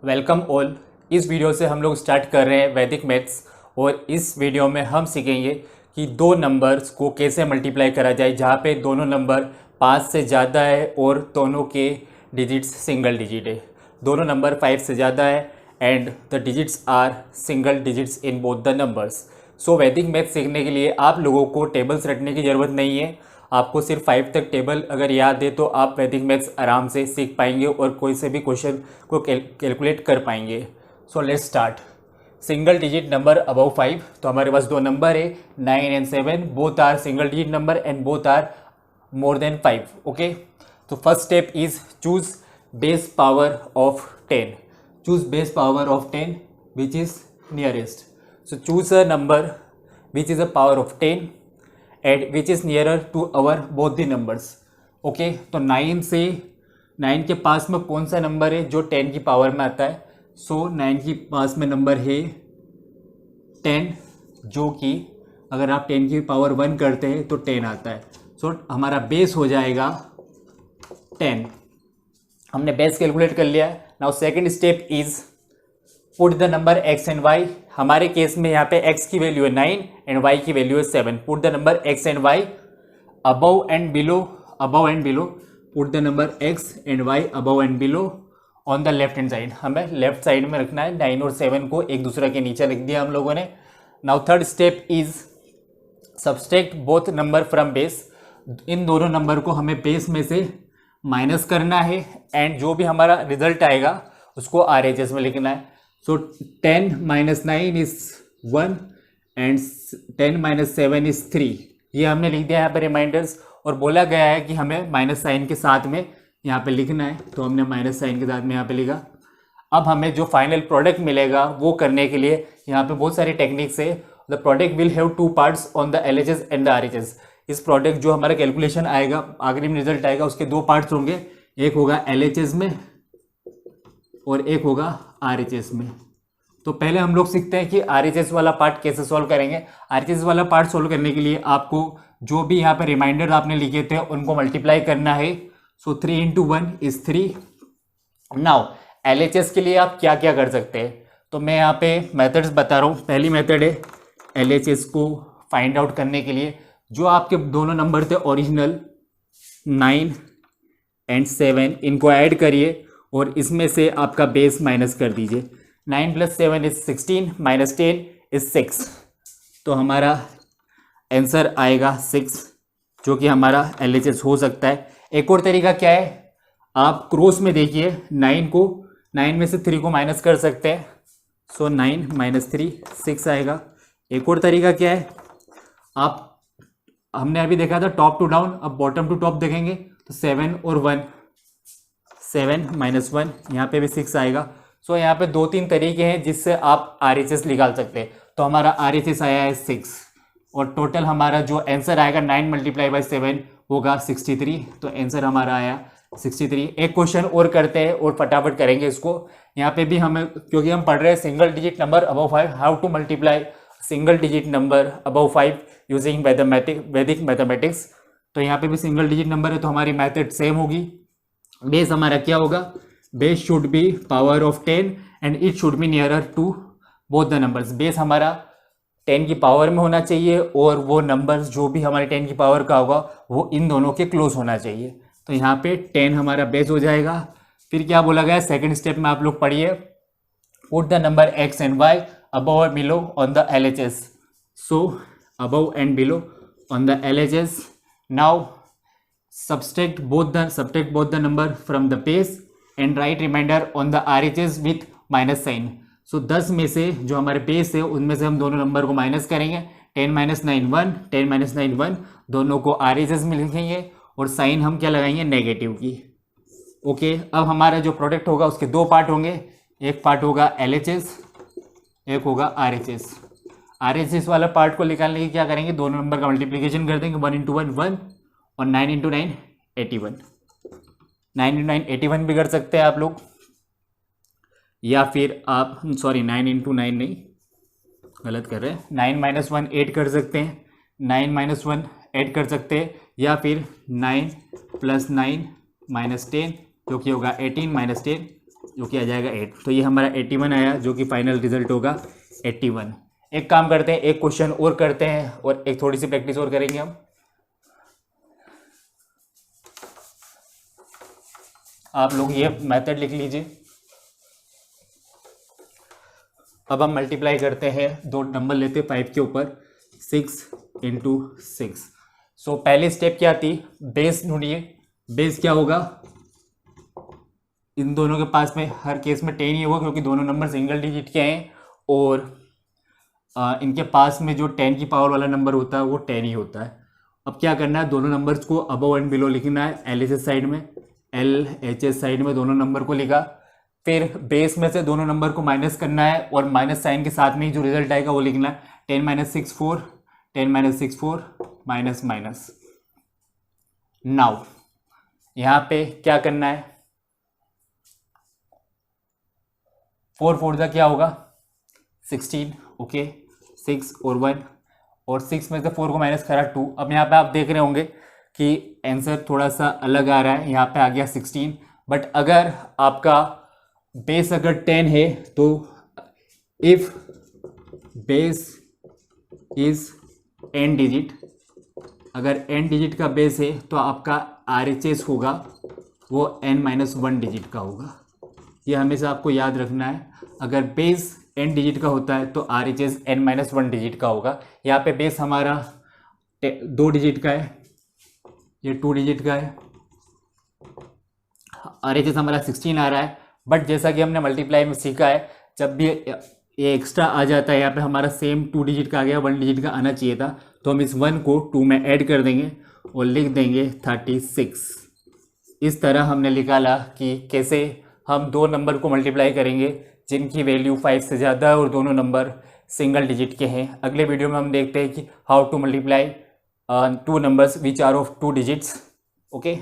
Welcome all. इस video से हम लोग स्टार्ट कर रहे हैं वैदिक मैथ्स और इस वीडियो में हम सीखेंगे कि दो नंबर्स को कैसे मल्टीप्लाई करा जाए जहाँ पे दोनों नंबर 5 से ज़्यादा है और दोनों के डिजिट्स सिंगल डिजिट है। दोनों नंबर 5 से ज़्यादा है and the digits are single digits in both the numbers. So Vedic maths सीखने के लिए आप लोगों को टेबल्स रटने की ज़रूरत नहीं है। आपको सिर्फ 5 तक टेबल अगर याद है तो आप वैदिक मैथ्स आराम से सीख पाएंगे और कोई से भी क्वेश्चन को कैलकुलेट कर पाएंगे। So let's start. Single digit number above 5, तो हमारे पास दो नंबर है 9 and 7, both are single digit number and both are more than 5। Okay, तो first step is choose base power of 10। Choose base power of 10 which is nearest. So choose a number which is a power of 10 and which is nearer to our both the numbers. Okay, तो 9 के पास में कौन सा number है जो 10 की power में आता है। सो 9 के पास में नंबर है 10, जो कि अगर आप 10 की पावर 1 करते हैं तो 10 आता है। सो हमारा बेस हो जाएगा 10। हमने बेस कैलकुलेट कर लिया है। Now second step is put the number x and y। हमारे केस में यहाँ पे x की वैल्यू है 9 एंड y की वैल्यू है 7। Put the number x and y above and below, put the number x and y above and below on the left hand side. हमें left side में रखना है। 9 और 7 को एक दूसरे के नीचे लिख दिया हम लोगों ने। Now third step is subtract both number from base. इन दोनों नंबर को हमें बेस में से माइनस करना है एंड जो भी हमारा रिजल्ट आएगा उसको RHS में लिखना है। सो 10 minus 9 is 1 and 10 minus 7 is 3। ये हमने लिख दिया यहाँ पे रिमाइंडर्स और बोला गया है कि हमें माइनस साइन के साथ में यहाँ पे लिखना है, तो हमने माइनस साइन के साथ में यहाँ पे लिखा। अब हमें जो फाइनल प्रोडक्ट मिलेगा वो करने के लिए यहाँ पे बहुत सारी टेक्निक्स है। The product will have 2 parts on the LHS and the RHS। इस प्रोडक्ट जो हमारा कैलकुलेशन आएगा, आखिरी में रिजल्ट आएगा, उसके 2 पार्ट्स होंगे। एक होगा LHS में और एक होगा RHS में। तो पहले हम लोग सीखते हैं कि RHS वाला पार्ट कैसे सॉल्व करेंगे। RHS वाला पार्ट सॉल्व करने के लिए आपको जो भी यहाँ पे रिमाइंडर आपने लिखे थे उनको मल्टीप्लाई करना है। सो 3 into 1 is 3। नाउ LHS के लिए आप क्या क्या कर सकते हैं, तो मैं यहाँ पे मेथड्स बता रहा हूँ। पहली मेथड है LHS को फाइंड आउट करने के लिए जो आपके दोनों नंबर थे ओरिजिनल 9 एंड 7, इनको ऐड करिए और इसमें से आपका बेस माइनस कर दीजिए। 9 + 7 is 16 - 10 is 6। तो हमारा आंसर आएगा 6, जो कि हमारा LHS हो सकता है। एक और तरीका क्या है, आप क्रॉस में देखिए 9 में से 3 को माइनस कर सकते हैं। सो 9 - 3 6 आएगा। एक और तरीका क्या है, हमने अभी देखा था टॉप टू डाउन, अब बॉटम टू टॉप देखेंगे तो 7 और 1, 7 - 1 यहाँ पे भी 6 आएगा। सो यहाँ पे 2-3 तरीके हैं जिससे आप RHS निकाल सकते हैं। तो हमारा RHS आया है 6 और टोटल हमारा जो आंसर आएगा 9 × 7 होगा 63। तो आंसर हमारा आया 63। एक क्वेश्चन और करते हैं और फटाफट करेंगे इसको। यहाँ पे भी हमें, क्योंकि हम पढ़ रहे हैं single digit number above 5, how to multiply single digit number above 5 using वैदिक मैथमेटिक्स। तो यहाँ पे भी सिंगल डिजिट नंबर है तो हमारी मैथड सेम होगी। बेस हमारा क्या होगा, base should be power of 10 and it should be nearer to both the numbers. Base हमारा 10 की पावर में होना चाहिए और वो नंबर्स जो भी हमारे 10 की पावर का होगा वो इन दोनों के क्लोज होना चाहिए। तो यहाँ पे 10 हमारा बेस हो जाएगा। फिर क्या बोला गया सेकंड स्टेप में, आप लोग पढ़िए, put the number x and y above और below on the LHS। So above and below on the LHS। Now subtract both the number from the base and write remainder on the RHS with minus sign। सो 10 में से जो हमारे base है उनमें से हम दोनों नंबर को माइनस करेंगे। 10 - 9 1, 10 - 9 1, दोनों को RHS में लिखेंगे और साइन हम क्या लगाएंगे, नेगेटिव की। ओके, अब हमारा जो प्रोडक्ट होगा उसके 2 पार्ट होंगे। एक पार्ट होगा LHS, एक होगा RHS। RHS वाला पार्ट को निकालने की क्या करेंगे, दोनों नंबर का मल्टीप्लीकेशन कर देंगे। 1 × 1 1 और 9 × 9 81। 9 × 9 81 भी कर सकते हैं आप लोग, या फिर आप 9 × 9 नहीं, गलत कर रहे हैं। 9 - 1 8 कर सकते हैं, 9 - 1 8 कर सकते हैं, या फिर 9 + 9 - 10 जो कि होगा 18 - 10 जो कि आ जाएगा 8। तो ये हमारा 81 आया, जो कि फाइनल रिजल्ट होगा 81। एक काम करते हैं, एक क्वेश्चन और करते हैं और एक थोड़ी सी प्रैक्टिस और करेंगे हम। आप लोग ये मेथड लिख लीजिए। अब हम मल्टीप्लाई करते हैं, दो नंबर लेते हैं 5 के ऊपर, 6 × 6। सो पहली स्टेप क्या थी, बेस ढूंढिए। बेस क्या होगा, इन दोनों के पास में हर केस में 10 ही होगा क्योंकि दोनों नंबर सिंगल डिजिट के हैं, और इनके पास में जो 10 की पावर वाला नंबर होता है वो 10 ही होता है। अब क्या करना है, दोनों नंबर्स को अबव एंड बिलो लिखना है। LHS साइड में, LHS साइड में दोनों नंबर को लिखा। फिर बेस में से दोनों नंबर को माइनस करना है और माइनस साइन के साथ में ही जो रिजल्ट आएगा वो लिखना है। 10 - 6 4, 10 - 6 4, माइनस माइनस। नाउ यहाँ पे क्या करना है, 4 4 का क्या होगा 16, ओके 6 और 1, और 6 में से 4 को माइनस करा 2। अब यहाँ पे आप देख रहे होंगे कि आंसर थोड़ा सा अलग आ रहा है, यहाँ पे आ गया 16। बट अगर आपका बेस अगर 10 है तो if base is n digit, अगर n डिजिट का बेस है तो आपका RHS होगा वो n-1 डिजिट का होगा। ये हमेशा आपको याद रखना है, अगर बेस n डिजिट का होता है तो RHS n-1 डिजिट का होगा। यहाँ पे बेस हमारा 2 डिजिट का है, ये 2 डिजिट का है, RHS हमारा 16 आ रहा है। बट जैसा कि हमने मल्टीप्लाई में सीखा है, जब भी ये एक्स्ट्रा आ जाता है, यहाँ पे हमारा सेम 2 डिजिट का आ गया, 1 डिजिट का आना चाहिए था, तो हम इस 1 को 2 में ऐड कर देंगे और लिख देंगे 36। इस तरह हमने निकाला कि कैसे हम दो नंबर को मल्टीप्लाई करेंगे जिनकी वैल्यू 5 से ज़्यादा है और दोनों नंबर सिंगल डिजिट के हैं। अगले वीडियो में हम देखते हैं कि how to multiply two numbers which are of 2 digits. Okay.